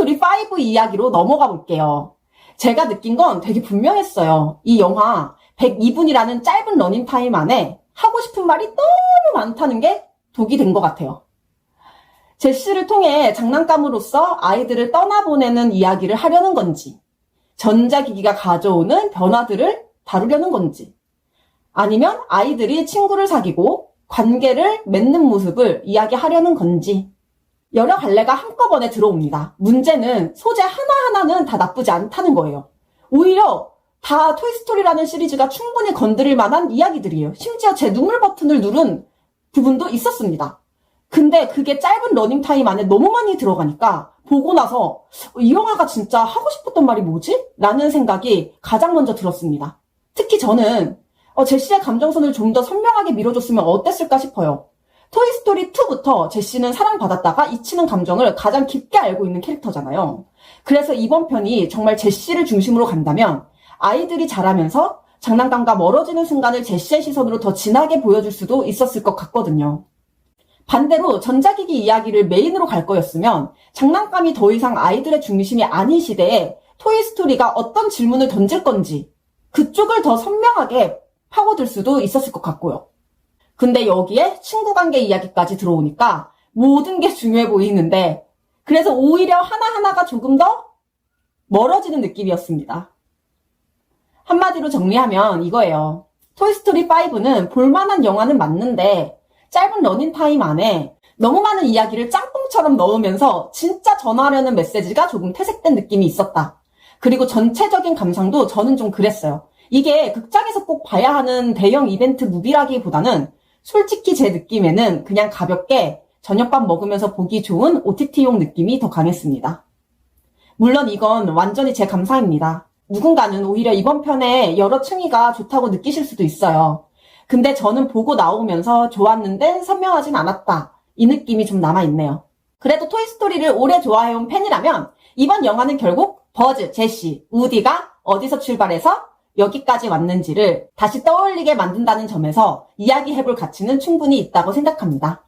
토이스토리 5 이야기로 넘어가 볼게요. 제가 느낀 건 되게 분명했어요. 이 영화 102분이라는 짧은 러닝타임 안에 하고 싶은 말이 너무 많다는 게 독이 된 것 같아요. 제시를 통해 장난감으로써 아이들을 떠나보내는 이야기를 하려는 건지, 전자기기가 가져오는 변화들을 다루려는 건지, 아니면 아이들이 친구를 사귀고 관계를 맺는 모습을 이야기하려는 건지, 여러 갈래가 한꺼번에 들어옵니다. 문제는 소재 하나하나는 다 나쁘지 않다는 거예요. 오히려 다 토이스토리라는 시리즈가 충분히 건드릴 만한 이야기들이에요. 심지어 제 눈물 버튼을 누른 부분도 있었습니다. 근데 그게 짧은 러닝타임 안에 너무 많이 들어가니까 보고 나서 이 영화가 진짜 하고 싶었던 말이 뭐지? 라는 생각이 가장 먼저 들었습니다. 특히 저는 제시의 감정선을 좀 더 선명하게 밀어줬으면 어땠을까 싶어요. 토이스토리 2부터 제시는 사랑받았다가 잊히는 감정을 가장 깊게 알고 있는 캐릭터잖아요. 그래서 이번 편이 정말 제시를 중심으로 간다면 아이들이 자라면서 장난감과 멀어지는 순간을 제시의 시선으로 더 진하게 보여줄 수도 있었을 것 같거든요. 반대로 전자기기 이야기를 메인으로 갈 거였으면 장난감이 더 이상 아이들의 중심이 아닌 시대에 토이스토리가 어떤 질문을 던질 건지 그쪽을 더 선명하게 파고들 수도 있었을 것 같고요. 근데 여기에 친구관계 이야기까지 들어오니까 모든 게 중요해 보이는데 그래서 오히려 하나하나가 조금 더 멀어지는 느낌이었습니다. 한마디로 정리하면 이거예요. 토이스토리 5는 볼만한 영화는 맞는데 짧은 러닝타임 안에 너무 많은 이야기를 짬뽕처럼 넣으면서 진짜 전하려는 메시지가 조금 퇴색된 느낌이 있었다. 그리고 전체적인 감상도 저는 좀 그랬어요. 이게 극장에서 꼭 봐야 하는 대형 이벤트 무비라기보다는 솔직히 제 느낌에는 그냥 가볍게 저녁밥 먹으면서 보기 좋은 OTT용 느낌이 더 강했습니다. 물론 이건 완전히 제 감상입니다. 누군가는 오히려 이번 편에 여러 층위가 좋다고 느끼실 수도 있어요. 근데 저는 보고 나오면서 좋았는데 선명하진 않았다. 이 느낌이 좀 남아있네요. 그래도 토이스토리를 오래 좋아해온 팬이라면 이번 영화는 결국 버즈, 제시, 우디가 어디서 출발해서 여기까지 왔는지를 다시 떠올리게 만든다는 점에서 이야기해볼 가치는 충분히 있다고 생각합니다.